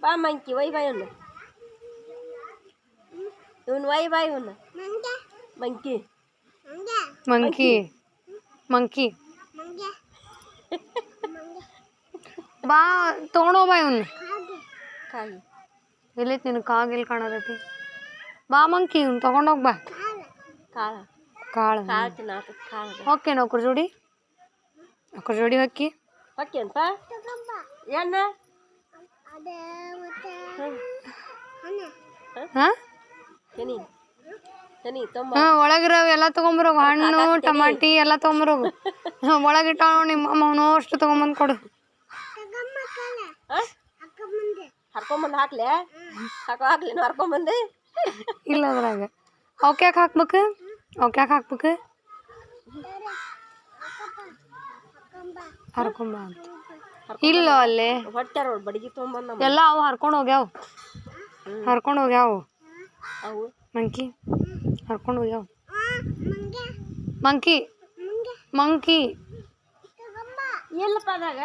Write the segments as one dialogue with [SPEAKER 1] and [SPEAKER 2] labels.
[SPEAKER 1] ಬಾ ಮಂಕಿ ಒಯ್ ಬಾಯ್ ಇವನು ಇವನು ಒಯ್ ಬಾಯ್ ಇವನು ಮಂಕಿ
[SPEAKER 2] ಮಂಕಿ ಮಂಕಿ ಬಾ ತೊಗೊಂಡೋ ಬಾ ಇವನು
[SPEAKER 1] ಕಾಯಿ
[SPEAKER 2] ಎಲ್ಲೈತಿ ನಿನ್ ಕಾಗೆ ಎಲ್ಲಿ ಕಾಣತೈತಿ ಬಾ ಮಂಕಿ ಇವ್ನು ತೊಗೊಂಡೋಗಿ ಬಾ
[SPEAKER 1] ಕಾಳ
[SPEAKER 2] ಕಾಳು
[SPEAKER 1] ಕಾಳು ತಿನ್ನಾಕ ಕಾಳು
[SPEAKER 2] ಹೊಕ್ಕೇನು ಅವ್ರ ಜೋಡಿ ಹೊಕ್ಕಿ
[SPEAKER 1] ಹೊಕ್ಕೇನಪ್ಪ ಏನ
[SPEAKER 2] ಹಾಂ
[SPEAKER 1] ತೆನಿ ತೆನಿ ತೊಂಬ
[SPEAKER 2] ಹಾಂ ಒಳಗಿರವು ಎಲ್ಲ ತೊಗೊಂಬರೋಗು ಹಣ್ಣು ಟಮಾಟಿ ಎಲ್ಲ ತೊಗೊಂಬರೋಗು ಒಳಗಿಟ್ಟ ನಿಮ್ಮ ಅಮ್ಮ ಅಷ್ಟು ತೊಗೊಂಬಂದು ಕೊಡು
[SPEAKER 1] ಹರ್ಕೊಂಬಂದು ಹಾಕ್ಲೆ ಹಾಕ್ಲಿ ನೀವು ಹರ್ಕೊಂಬಂದು
[SPEAKER 2] ಇಲ್ಲ ಅದ್ರಾಗ ಅವಕ್ಕೆ ಯಾಕೆ ಹಾಕ್ಬೇಕು ಹರ್ಕೊಂಬ ಅಂತ ಇಲ್ಲ ಅಲ್ಲೇ
[SPEAKER 1] ಹೊಟ್ಟಾರ ಬಡಗಿ ತೊಗೊಂಬಂದ
[SPEAKER 2] ಎಲ್ಲ ಅವು ಹರ್ಕೊಂಡು ಹೋಗ್ಯಾವ
[SPEAKER 1] ಅವು
[SPEAKER 2] ಮಂಕಿ ಹರ್ಕೊಂಡು ಹೋಗ್ಯಾವ ಮಂಕಿ
[SPEAKER 1] ಇಲ್ಲಪ್ಪ ಅದಾಗ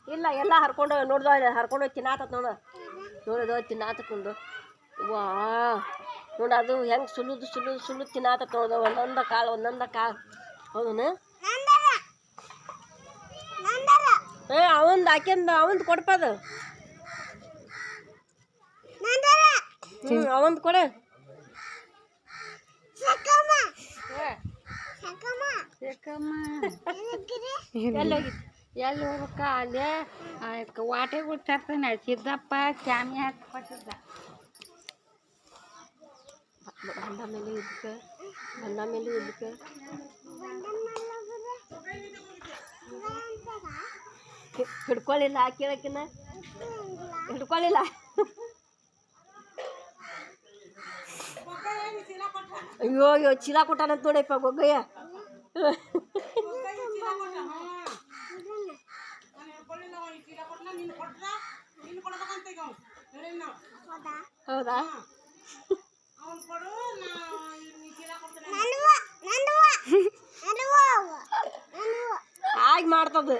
[SPEAKER 1] ಇಲ್ಲ ಎಲ್ಲ ಹರ್ಕೊಂಡು ಹರ್ಕೊಂಡು ಹೋಗಿ ತಿನ್ನಾತತ್ ನೋಡಿದ ತಿನ್ನಾತಕ್ಕೊಂದು ವಾ ನೋಡು ಅದು ಹೆಂಗೆ ಸುಲಿದು ತಿನ್ನಾತತ್ ನೋಡ್ದ ಒಂದೊಂದ ಕಾಳು ಹೌದನ ಅವಂದು ಕೊಡಪ್ಪ ಅದು ಅವಂದು ಕೊಡ
[SPEAKER 3] ಎಲ್ಲಿ ಹೋಗ್ಬೇಕ ಅಲ್ಲೇ ವಾಟೆಗಳು ತರ್ತಾನೆ ಸಿದ್ದಪ್ಪ ಕ್ಯಾಮಿ ಹಾಕಿ ಕೊಟ್ಟಿದ್ದ
[SPEAKER 1] ಬಂದ ಮೇಲೆ ಇದಕ್ಕೆ ಹಿಡ್ಕೊಳ್ಳಿಲ್ಲ ಕೇಳಕ್ಕಿನ ಹಿಡ್ಕೊಳ್ಳಿಲ್ಲ ಅಯ್ಯೋ ಚೀಲ ಕೊಟ್ಟಾನಂತ ನೋಡಪ್ಪ ಗೊಗ್ಗಯ್ಯ ಹೌದಾ ಹಾಗೆ ಮಾಡ್ತದ